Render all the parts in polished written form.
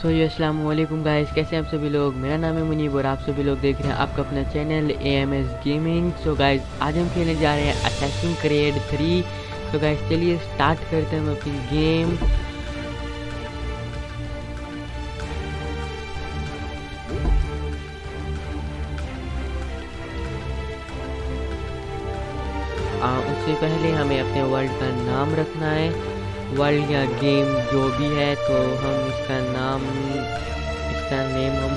सो ये अस्सलाम वालेकुम गाइस, कैसे हैं आप सभी लोग। मेरा नाम है मुनीब और आप सभी लोग देख रहे हैं आपका अपना channel AMS gaming. So guys आज हम खेलने जा रहे हैं असैसिन क्रीड 3। तो गाइस चलिए स्टार्ट करते हैं हम अपनी गेम। उससे पहले हमें अपने वर्ल्ड का नाम रखना है, वर्ल्ड या गेम जो भी है। तो हम इसका नेम हम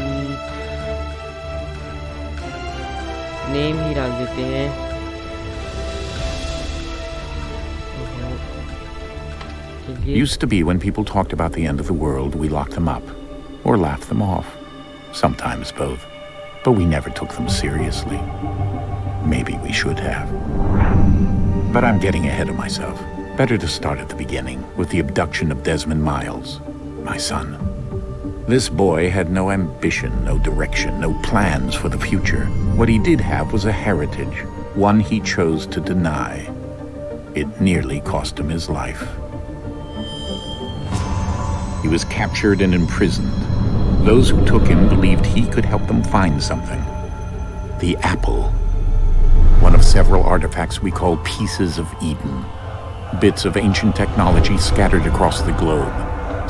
नेम ही रख देते हैं। Used to be when people talked about the end of the world, we locked them up or laughed them off. Sometimes both. But we never took them seriously. Maybe we should have. But I'm getting ahead of myself. Better to start at the beginning, with the abduction of Desmond Miles, my son. This boy had no ambition, no direction, no plans for the future. What he did have was a heritage, one he chose to deny. It nearly cost him his life. He was captured and imprisoned. Those who took him believed he could help them find something. The apple. One of several artifacts we call Pieces of Eden. Bits of ancient technology scattered across the globe.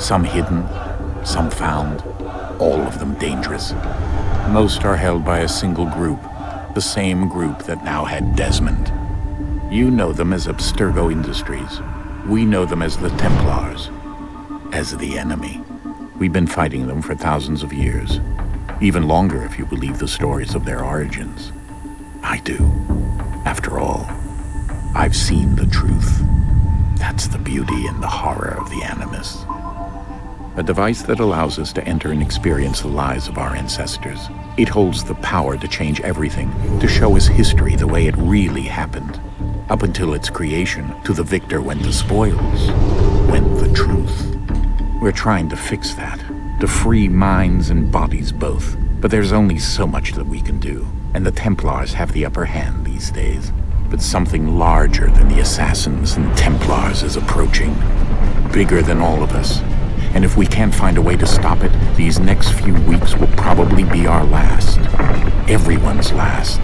Some hidden, some found, all of them dangerous. Most are held by a single group, the same group that now had Desmond. You know them as Abstergo Industries. We know them as the Templars. As the enemy. We've been fighting them for thousands of years. Even longer if you believe the stories of their origins. I do. After all, I've seen the truth. That's the beauty and the horror of the Animus. A device that allows us to enter and experience the lives of our ancestors. It holds the power to change everything, to show us history the way it really happened. Up until its creation, to the victor went the spoils, went the truth. We're trying to fix that, to free minds and bodies both. But there's only so much that we can do, and the Templars have the upper hand these days. But something larger than the Assassins and Templars is approaching, bigger than all of us. And if we can't find a way to stop it, these next few weeks will probably be our last. Everyone's last.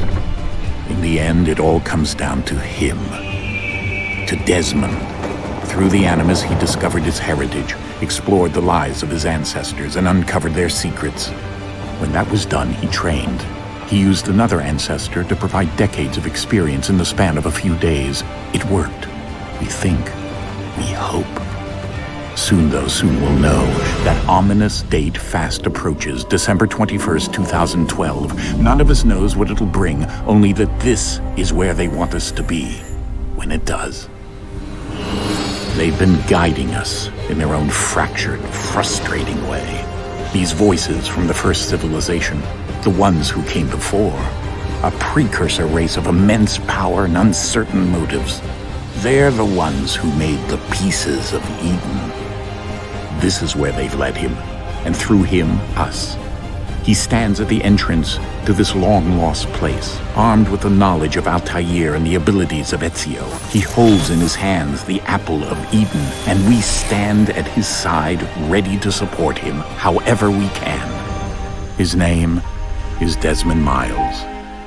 In the end, it all comes down to him. To Desmond. Through the Animus, he discovered his heritage, explored the lives of his ancestors, and uncovered their secrets. When that was done, he trained. He used another ancestor to provide decades of experience in the span of a few days. It worked. We think. We hope. Soon, though, soon we'll know. That ominous date fast approaches, December 21st, 2012. None of us knows what it'll bring, only that this is where they want us to be. When it does. They've been guiding us in their own fractured, frustrating way. These voices from the first civilization, the ones who came before, a precursor race of immense power and uncertain motives. They're the ones who made the Pieces of Eden. This is where they've led him, and through him, us. He stands at the entrance to this long-lost place, armed with the knowledge of Altair and the abilities of Ezio. He holds in his hands the Apple of Eden, and we stand at his side, ready to support him however we can. His name is Desmond Miles,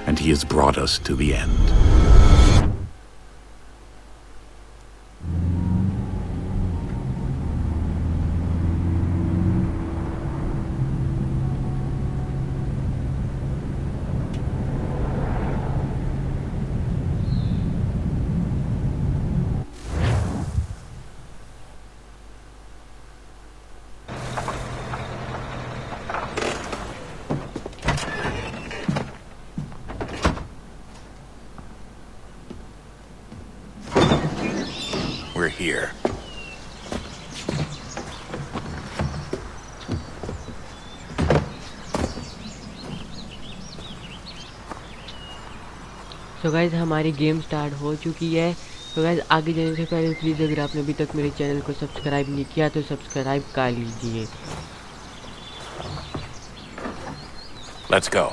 and he has brought us to the end. We're here. So guys हमारी game start हो चुकी है। तो guys आगे जाने से पहले please अगर आपने अभी तक मेरे चैनल को सब्सक्राइब नहीं किया तो सब्सक्राइब कर लीजिए। Let's go.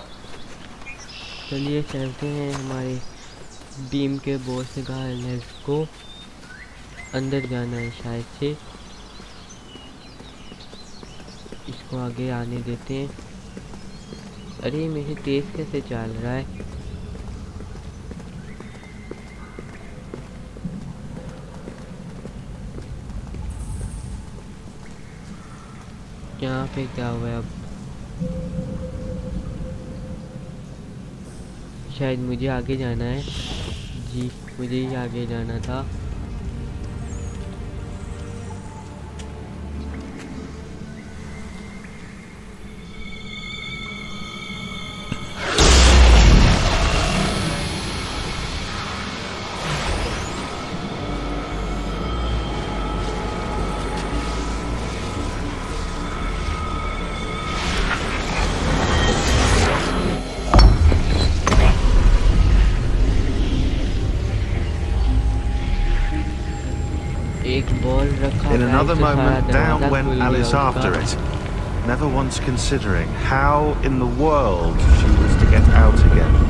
चलिए चलते हैं हमारे बीम के बॉस ने कहा लेट्स गो। अंदर जाना है शायद से। इसको इसको आगे आने देते हैं। अरे मेरे तेज कैसे चल रहा है? यहाँ पे क्या हुआ है अब? शायद मुझे आगे जाना है। जी मुझे ही आगे जाना था। एक बॉल रखा। In another गाइस, तो सारा moment, down दरवाजा went खुल गया Alice उसका। after it, never once considering how in the world she was to get out again.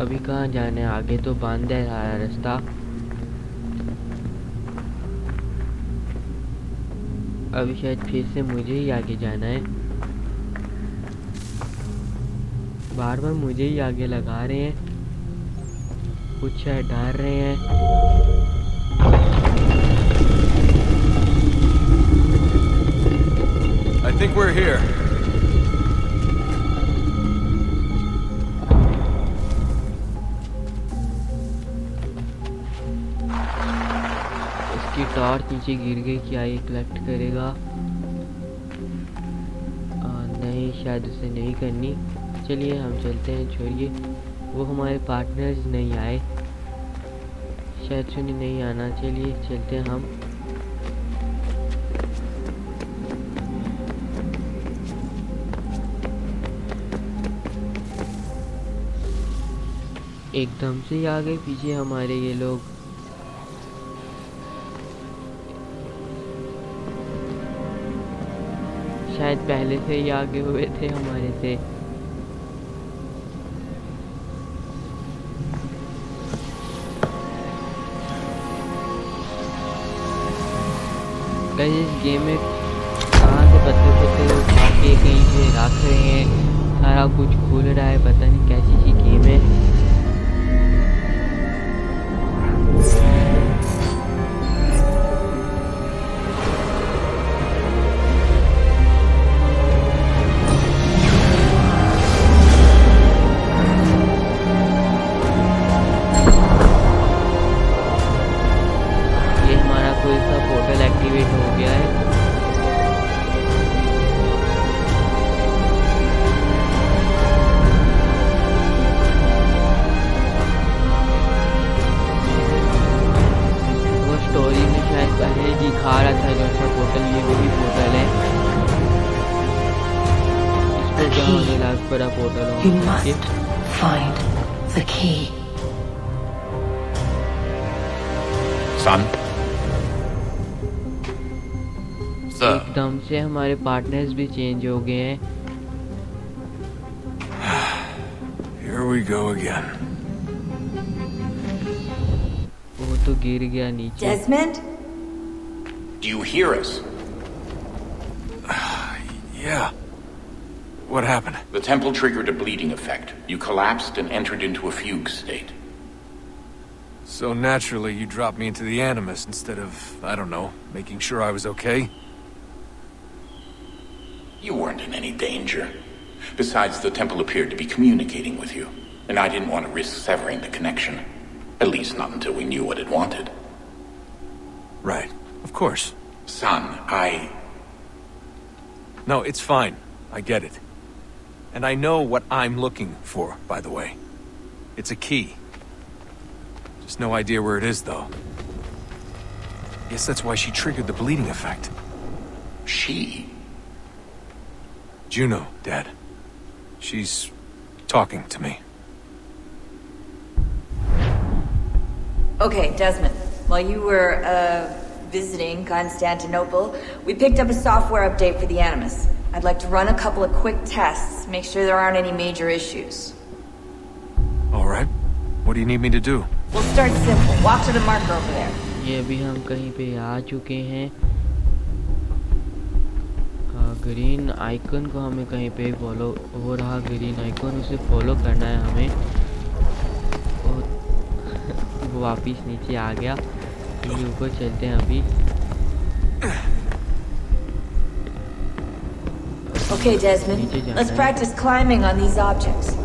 अभी कहाँ जाना है? आगे तो बंद है सारा रास्ता। अभी शायद फिर से मुझे ही आगे जाना है। बार बार मुझे ही आगे लगा रहे हैं, कुछ शायद डाल रहे हैं। I think we're here. इसकी टॉर्च नीचे गिर गई, क्या ये कलेक्ट करेगा? नहीं, शायद उसे नहीं करनी। चलिए हम चलते हैं, छोड़िए। वो हमारे पार्टनर्स नहीं आए, शायद सुनी नहीं आना। चलिए चलते हैं हम। एकदम से ही आ गए पीछे हमारे ये लोग। शायद पहले से ही आगे हुए थे हमारे से। गाइस, इस गेम में कहाँ से पत्ते पत्ते उठा के कहीं से रख रहे हैं, सारा कुछ खुल रहा है, पता नहीं कैसी सी गेम है। ये हमारा कोई सा पोर्टल एक्टिवेट हो गया है। वो स्टोरी में शायद पहले दिखा रहा था जो सा पोर्टल, ये वही पोर्टल है। इसको क्या होने लग पड़ा पोर्टल You होने must के। find the key. Son? Sir. एकदम से हमारे पार्टनर्स भी चेंज हो गए हैं। Here we go again. वो तो गिर गया नीचे। Desmond? Do you hear us? Yeah. What happened? The temple triggered a bleeding effect. You collapsed and entered into a fugue state. So naturally, you dropped me into the Animus instead of, I don't know, making sure I was okay? You weren't in any danger. Besides, the temple appeared to be communicating with you, and I didn't want to risk severing the connection. At least not until we knew what it wanted. Right. Of course. Son, No, it's fine. I get it. And I know what I'm looking for, by the way. It's a key. Just no idea where it is, though. Guess that's why she triggered the bleeding effect. She? Juno, Dad. She's talking to me. Okay, Desmond. While you were, visiting Constantinople, we picked up a software update for the Animus. I'd like to run a couple of quick tests, make sure there aren't any major issues. All right. What do you need me to do? We'll start simple. Walk to the marker over there. ये अभी हम कहीं पे आ चुके हैं। Green icon को हमें कहीं पे फॉलो हो रहा, ग्रीन आइकन उसे फॉलो करना है हमें। और वो वापिस नीचे आ गया। चलिए ऊपर चलते हैं अभी। Okay, Desmond. Let's practice climbing on these objects.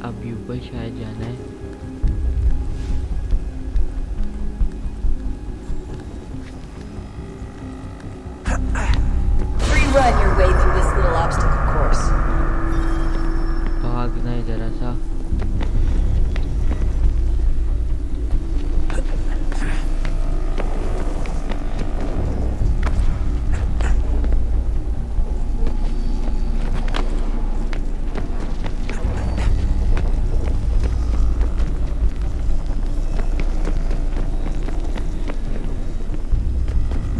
अभी ऊपर शायद जाना है। Run your way through this little obstacle course. भागना है जरा सा।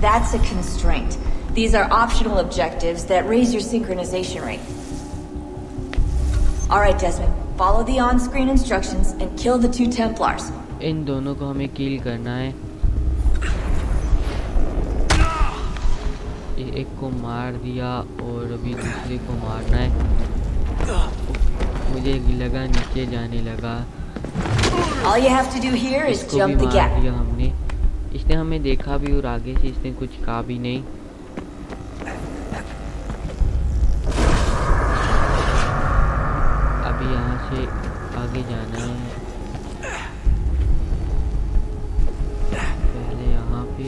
That's a constraint. These are optional objectives that raise your synchronization rate. Alright, Desmond. Follow the on-screen instructions and kill the 2 Templars. इन दोनों को हमें किल करना है। एक को मार दिया और अभी दूसरे को मारना है। मुझे लगा नीचे जाने लगा। All you have to do here is इसको भी jump the मार gap. दिया हमने। इसने हमें देखा भी और आगे से इसने कुछ कहा भी नहीं। अभी यहाँ से आगे जाना है। पहले यहाँ पे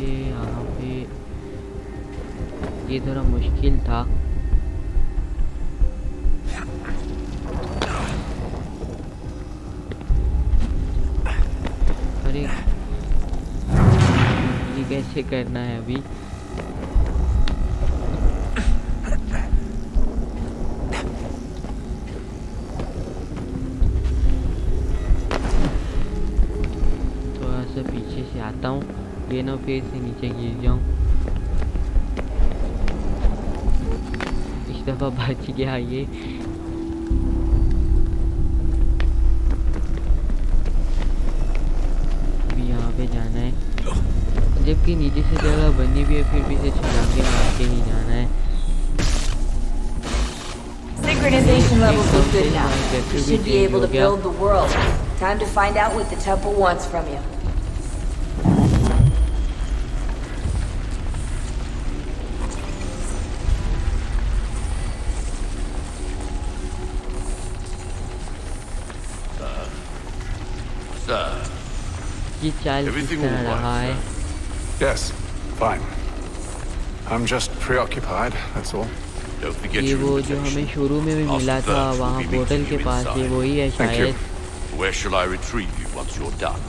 ये थोड़ा मुश्किल था। अरे ये कैसे करना है अभी? थोड़ा सा पीछे से आता हूँ, ये ना फिर से नीचे गिर जाऊँ। इस दफा बच गया ये। अभी यहाँ पे जाना है, जबकि नीचे से जगह बनी भी है, फिर भी इसे छलांगे मार के ही जाना है। Synchronization levels look good now. You should be able to build the world. Time to find out what the temple wants from you. Sir, ये चाल किस everything तरह all रहा है? right, sir? Yes, fine. I'm just preoccupied, that's all. Don't forget ये your वो जो invitation. हमें शुरू में भी Ask मिला the था birds वहाँ will be पोर्टल meeting के you पास, ये inside. वही है Thank you. शायद। Where shall I retrieve you once you're done?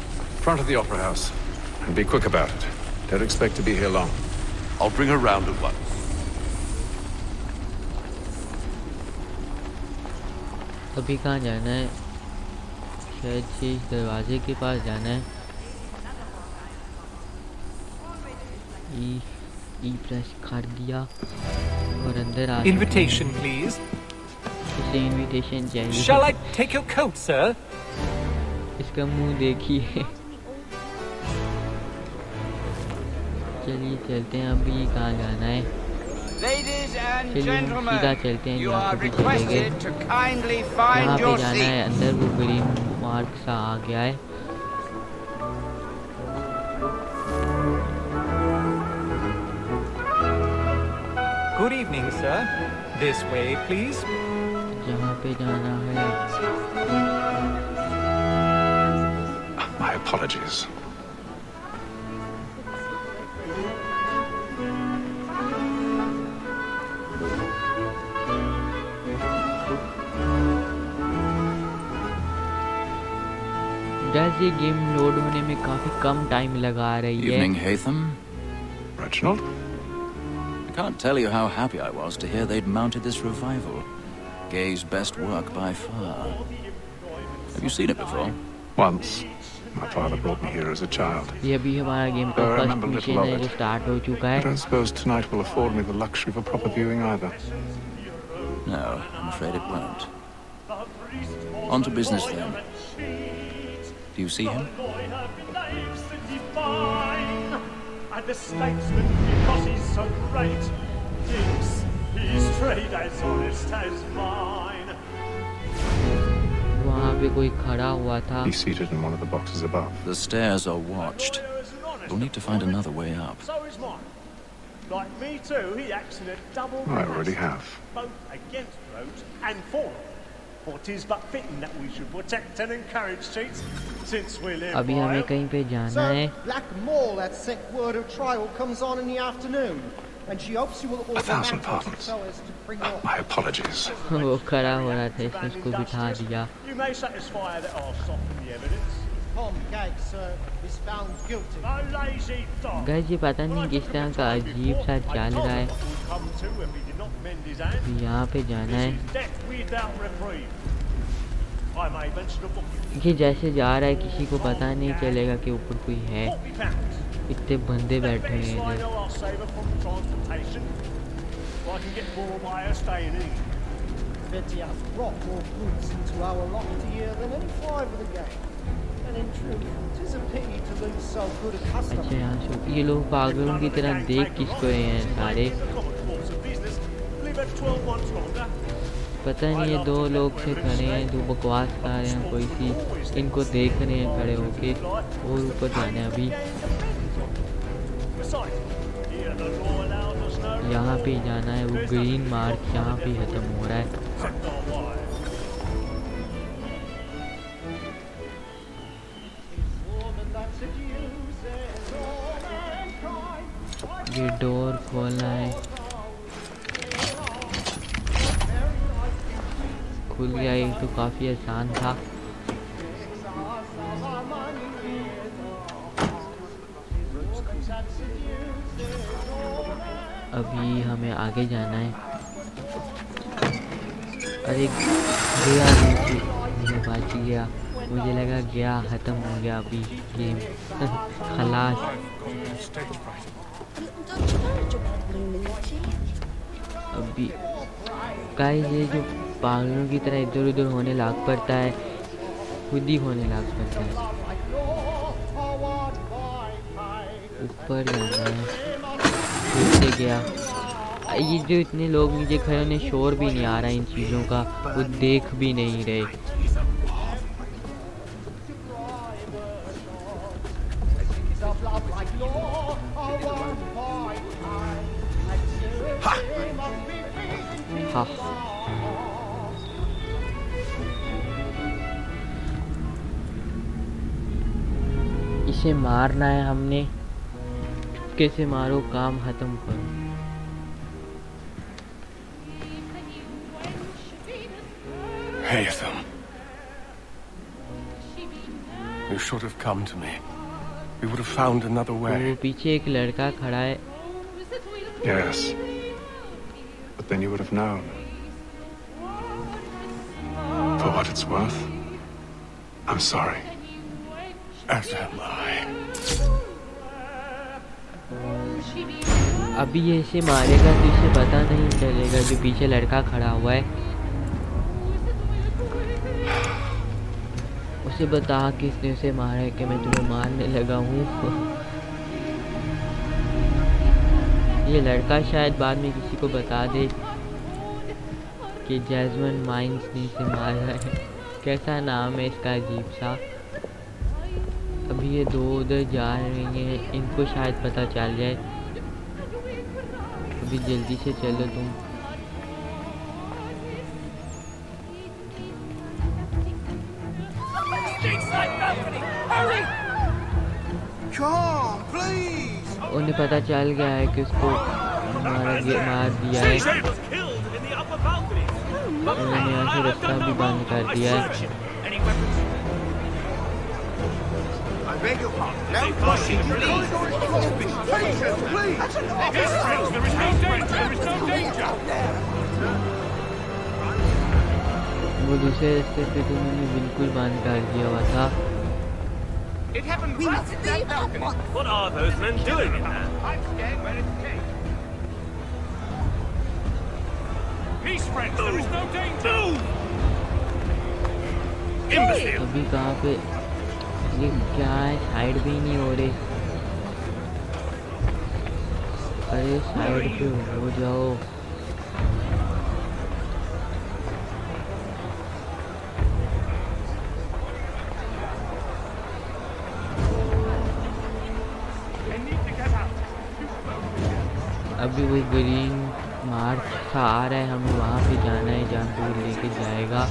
Front of the Opera House. And be quick about it. Don't expect to be here long. I'll bring her round at once. अभी कहाँ जाना है? शायद से इस दरवाजे के पास जाना है। ई प्रेस कर दिया और अंदर आ Invitation, please. इसे इनविटेशन चाहिए। Shall I take your coat, sir? इसका मुंह देखिए। चलिए चलते हैं, अभी कहाँ जाना है? Ladies and चलिए हम सीधा gentlemen, चलते हैं, you यहाँ are पे भी चले गए। requested to kindly यहाँ find पे your जाना है, seat. अंदर वो ग्रीन मार्क सा आ गया है। Good evening, sir. This way, please. जहाँ पे जाना है। My apologies. गाइस ये गेम लोड होने में काफी कम टाइम लगा रही है। Evening, Hatham. Reginald? I can't tell you how happy I was to hear they'd mounted this revival. Gay's best work by far. Have you seen it before? Once. My father brought me here as a child. ये भी हमारा game का I first remember mission little है of जो it. Start हो चुका I है। don't suppose tonight will afford me the luxury of a proper viewing either. No, I'm afraid it won't. On to business then. Do you see him? And the statesman, because he's so great, thinks his trade as honest as mine. वहाँ पे कोई खड़ा हुआ था। He's seated in one of the boxes above. The stairs are watched. We'll need to find another way up. So is mine. Like me too, he acts in a double I already have. both against roads and for them. For 'tis but fitting that we should protect and encourage cheats, since we live अभी हमें कहीं पे जाना है। Black Mall had sent word of trial comes on in the afternoon, and she hopes you will order 1,000 mangoes pardons. so as to bring your... My apologies. वो खड़ा हो रहा था इसने उसको बिठा दिया। You may satisfy that I'll soften the evidence. Tom Gates is found guilty. A lazy dog. Guys ये पता नहीं किस तरह का अजीब सा चल रहा है। Come to if he did not mend his hand. अभी यहाँ पे जाना है। This is death without reprieve. I may mention a book. ये जैसे जा रहा है किसी को पता नहीं चलेगा कि ऊपर कोई है। 40 pounds. इतने बंदे बैठे हैं I इधर। know I'll save her from transportation. I can get more by her staying in. Betty has brought more goods into our lofty year than any five of the game. And in truth, it is a pity to lose so good a customer. अच्छा यहाँ से ये लोग पागलों की तरह देख किसको रहे हैं सारे। Live at 12 months longer. पता नहीं ये दो लोग से खड़े हैं जो बकवास कर रहे हैं कोई सी, इनको देख रहे हैं खड़े होके। और ऊपर जाना है अभी। Besides, here the law allows us no यहाँ पे ही जाना है। वो ग्रीन मार्क यहाँ पे ही खत्म हो रहा है। except our wives. ये डोर खोलना है। खुल गया, ये तो काफी आसान था। अभी हमें आगे जाना है। अरे गया नीचे, ये बच गया। मुझे लगा गया, खत्म हो गया अभी गेम। खलास। अभी गाइस ये जो पागलों की तरह इधर उधर होने लग पड़ता है, खुद ही होने लग पड़ता है। ऊपर जाना है, नीचे गया। ये जो इतने लोग नीचे खड़े उन्हें शोर भी नहीं आ रहा इन चीज़ों का, वो देख भी नहीं रहे। हाँ इसे मारना है हमने। चुपके से मारो, काम खत्म करो। Hatham. You should have come to me. We would have found another वो way. पीछे एक लड़का खड़ा है। Yes. But then you would have known. For what it's worth, I'm sorry. As am I. अभी ये इसे मारेगा तो इसे पता नहीं चलेगा जो पीछे लड़का खड़ा हुआ है। उसे बता किसने उसे मारा है कि मैं तुम्हें मारने लगा हूँ। ये लड़का शायद बाद में किसी को बता दे कि जैस्मिन माइंस ने इसे मारा है। कैसा नाम है इसका, अजीब सा। अभी ये दो उधर जा रही हैं, इनको शायद पता चल जाए। अभी जल्दी से चलो तुम। उन्हें पता चल गया है कि उसको मार दिया है। उन्होंने यहाँ से रास्ता भी बंद कर दिया है। beg your pardon. No pushing, please. Patience, please. His friends, there is no danger. There is no danger. वो दूसरे रास्ते पे तो मैंने बिल्कुल बांध डाल दिया हुआ था। It happened right in that balcony. What are those men doing in there? I'm scared where it came. Peace, friends. There is no danger. Imbecile. अभी कहाँ पे ये क्या है? साइड भी नहीं हो रहे। अरे साइड पे हो जाओ। अभी वो ग्रीन मार्च सा आ रहा है, हमें वहाँ पे जाना है जहाँ पे वो लेके जाएगा।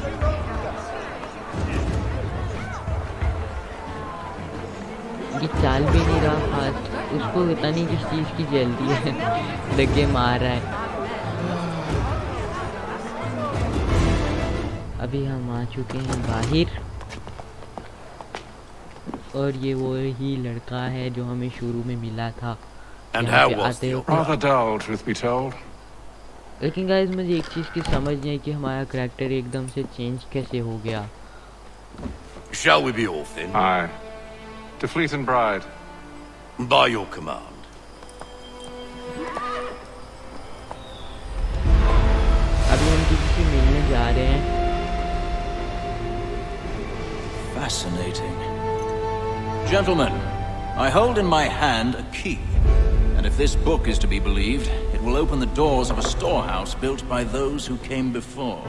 ये चाल भी नहीं रहा फास्ट, उसको पता नहीं किस चीज़ की जल्दी है धक्के मार रहा है। अभी हम आ चुके हैं बाहर और ये वो ही लड़का है जो हमें शुरू में मिला था। And how was the rather dull, truth be told? लेकिन गाइस मुझे एक चीज़ की समझ नहीं है कि हमारा करैक्टर एकदम से चेंज कैसे हो गया। Shall we be off then? Aye. To Fleet and Bride. By your command. अभी हम किसी से मिलने जा रहे हैं। Fascinating. Gentlemen, I hold in my hand a key. And if this book is to be believed, it will open the doors of a storehouse built by those who came before.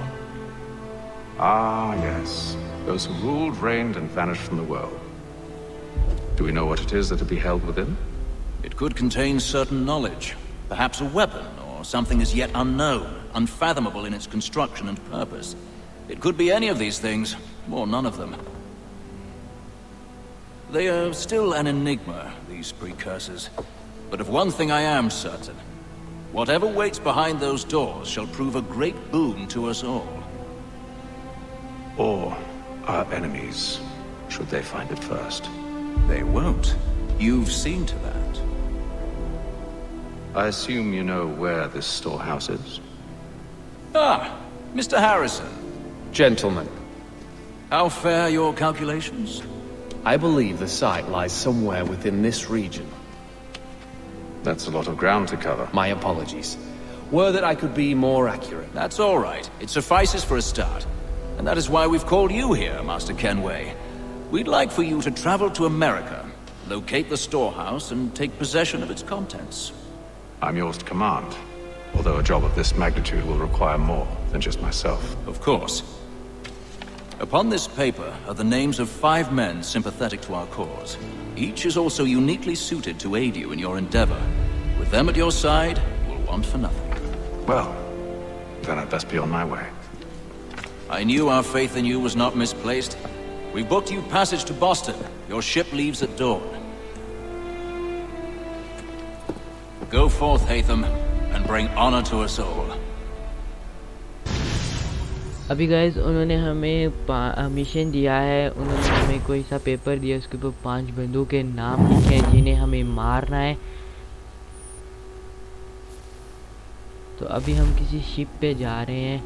Ah, yes. Those who ruled, reigned, and vanished from the world. Do we know what it is that will be held within? It could contain certain knowledge. Perhaps a weapon, or something as yet unknown, unfathomable in its construction and purpose. It could be any of these things, or none of them. They are still an enigma, these precursors. But of one thing I am certain. Whatever waits behind those doors shall prove a great boon to us all. Or our enemies, should they find it first. They won't. You've seen to that. I assume you know where this storehouse is? Ah, Mr. Harrison. Gentlemen, How fare your calculations? I believe the site lies somewhere within this region. That's a lot of ground to cover. My apologies. Were that I could be more accurate. That's all right. It suffices for a start. And that is why we've called you here, Master Kenway. We'd like for you to travel to America, locate the storehouse, and take possession of its contents. I'm yours to command, although a job of this magnitude will require more than just myself. Of course. Upon this paper are the names of 5 men sympathetic to our cause. Each is also uniquely suited to aid you in your endeavor. With them at your side, you will want for nothing. Well, then I'd best be on my way. I knew our faith in you was not misplaced. We booked you passage to Boston. Your ship leaves at dawn. Go forth, Hatham, and bring honor to us all. अभी guys उन्होंने हमें mission दिया है। उन्होंने हमें कोई सा paper दिया, उसके ऊपर 5 बंदों के नाम लिखे हैं जिन्हें हमें मारना है। तो अभी हम किसी शिप पे जा रहे हैं।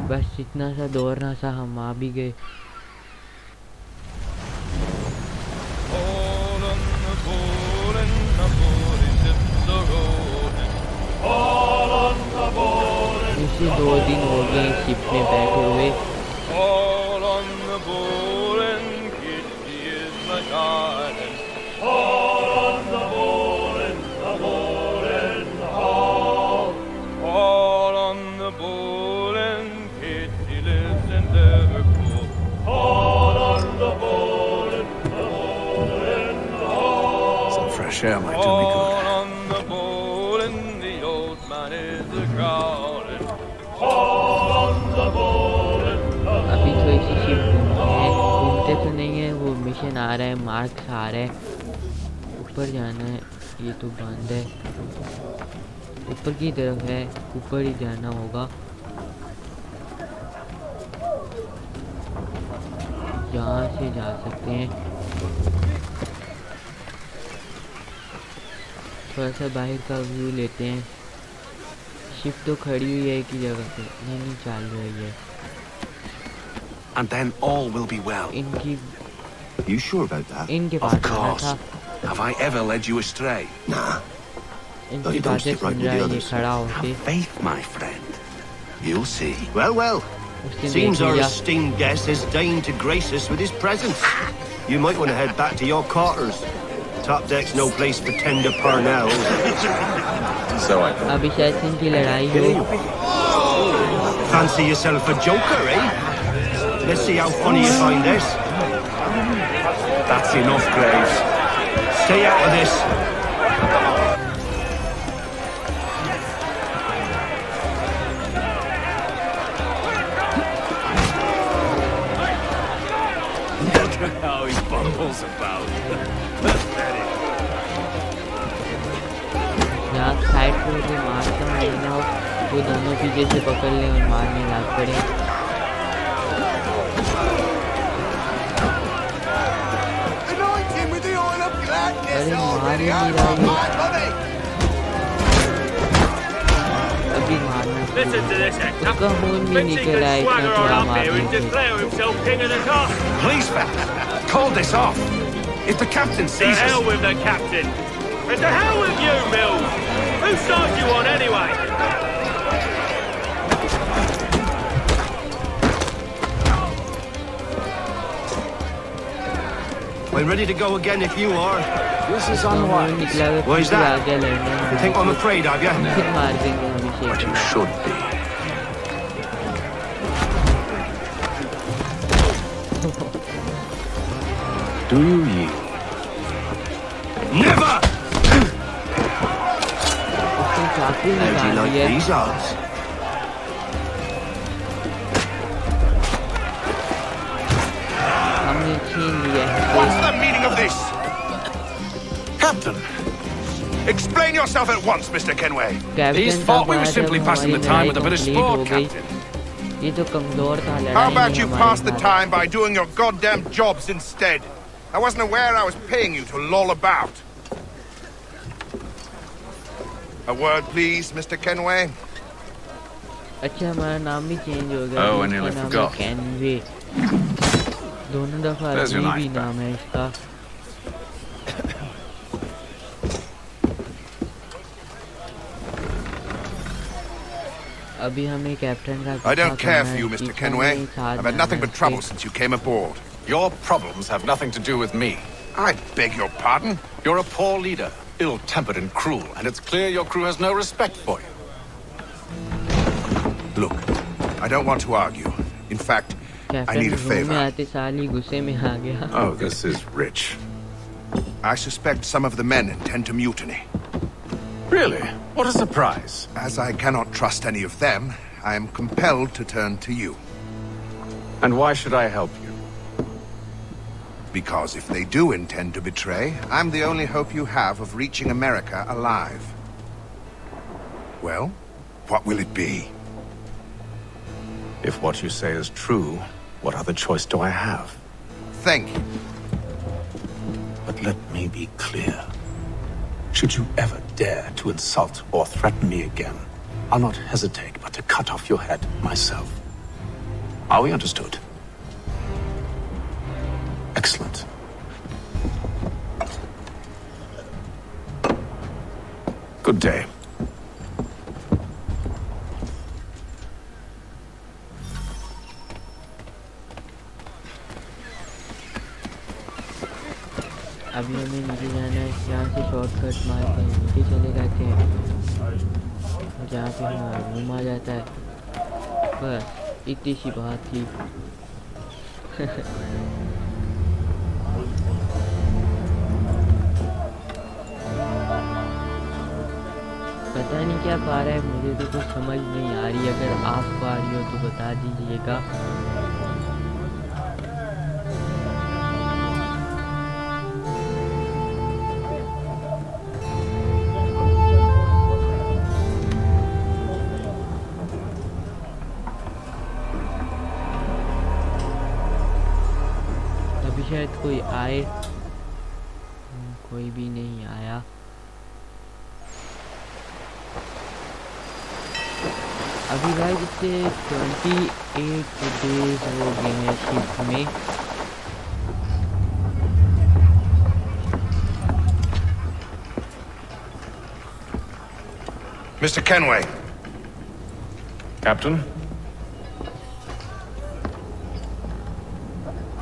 बस इतना सा दौड़ना सा, हम आ भी गए। इसी 2 दिन हो गए शिप में बैठे हुए। All on the board and Kitty is my darling. All on the board and the board and the hall. All on the board and Kitty lives in Liverpool. All on the board and the board and the hall. Some fresh air might do me good. All on the board and the old man is a growling. All on the board and the अभी तो ऐसी ship घूमते तो नहीं है, वो mission आ रहा है, मार्क्स आ रहा है। ऊपर जाना है, ये तो बंद है। ऊपर की तरफ है, ऊपर ही जाना होगा। यहाँ से जा सकते हैं। थोड़ा सा बाहर का व्यू लेते हैं। शिप तो खड़ी हुई है एक ही जगह पे, नहीं चल रही है। And then all will be well. इनकी You sure about that? इनके Of पास आना course. था। Have I ever led you astray? Nah. इनकी बातें सुन रहा है ये खड़ा होके। Have faith, my friend. You'll see. Well, well. उसने Seems देख our लिया। esteemed guest has deigned to grace us with his presence. You might want to head back to your quarters. Top deck's no place for tender parnells. So I अभी शायद से इनकी लड़ाई हो। Fancy yourself a joker, eh? Let's see how funny you find this. That's enough, Graves. Stay out of this. Look at how he bumbles about. Pathetic. यहाँ side पे उसे मारता हूँ ना, वो दोनों पीछे से पकड़ ले और मारने लग पड़े। अरे मार ही नहीं रहा ये। अभी मारना Listen to this, Hector. उसका खून भी Thinks he निकल can रहा है इतना swagger on थोड़ा up here मारने and से। declare himself king of the castle. Please, fellas, call this off. If the captain To sees hell us... with the captain. And to hell with you, Mills. Whose side you on anyway? I'm ready to go again if you are. This is खून unwise. निकला हुआ Why is फिर भी that? आ गया लड़ने में। You think I'm afraid of you? फिर मार देंगे अभिषेक But you को। should be. Do you yield? Never! उसने चाकू How do you निकाल like दिया। these odds? हमने छीन लिया है। What's the meaning of this? Captain! Explain yourself at once, Mr. Kenway. Captain thought we were साहब, simply हमारी passing the time with a bit of लड़ाई sport, complete हो गई। ये तो कमजोर था लड़ाई How about में you हमारे pass the साथ। time by doing your goddamn jobs instead? I wasn't aware I was paying you to loll about. A word, please, Mr. Kenway. अच्छा हमारा नाम भी चेंज हो गया। Oh, I इसका nearly नाम है forgot. कैनवे। दोनों दफा There's your अभी knife भी back. नाम है इसका। अभी हमें कैप्टन का I don't पीछा care करना for है, you, Mr. पीछा Kenway. नहीं, साथ I've had nothing जाना but है trouble इसके। since you came aboard. Your problems have nothing to do with me. I beg your pardon? You're a poor leader, ill-tempered and cruel, and it's clear your crew has no respect for you. Look, I don't want to argue. In fact, I captain need a room में favor. आते साल ही गुस्से में आ गया। Oh, this is rich. I suspect some of the men intend to mutiny. Really? What a surprise. As I cannot trust any of them, I am compelled to turn to you. And why should I help you? Because if they do intend to betray, I'm the only hope you have of reaching America alive. Well, what will it be? If what you say is true, what other choice do I have? Thank you. But let me be clear. Should you ever dare to insult or threaten me again, I'll not hesitate but to cut off your head myself. Are we understood? Excellent. Good day. अभी हमें नीचे जाना है। यहाँ से shortcut मार के नीचे चले जाते हैं, जहाँ पे हमारा रूम आ जाता है। बस इतनी सी बात थी। पता नहीं क्या पा रहा है, मुझे तो कुछ समझ नहीं आ रही। अगर आप पा रही हो तो बता दीजिएगा। अभी शायद कोई आए, कोई भी नहीं आया। अभी गाइस इससे 28 डेज हो गए हैं शिप में। Mr. Kenway. Captain?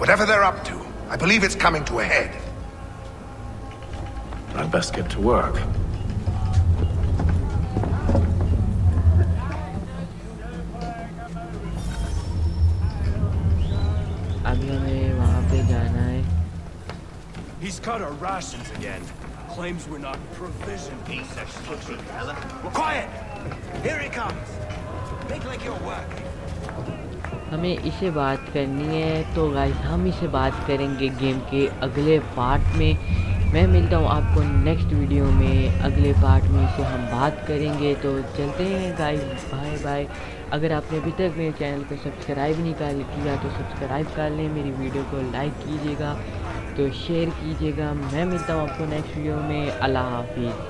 Whatever they're up to, I believe it's coming to a head. I'd best get to work. अभी हमें वहाँ पे जाना है। He's cut our rations again. Claims we're not provisioned. Piece of shit, fella. Well, quiet! Here he comes. Make like you're working. हमें इसे बात करनी है, तो गाइस हम इसे बात करेंगे गेम के अगले पार्ट में। मैं मिलता हूँ आपको नेक्स्ट वीडियो में, अगले पार्ट में इसे हम बात करेंगे। तो चलते हैं गाइस, बाय बाय। अगर आपने अभी तक मेरे चैनल को सब्सक्राइब नहीं किया तो सब्सक्राइब कर लें, मेरी वीडियो को लाइक कीजिएगा, तो शेयर कीजिएगा। मैं मिलता हूँ आपको नेक्स्ट वीडियो में। अल्लाह हाफिज़।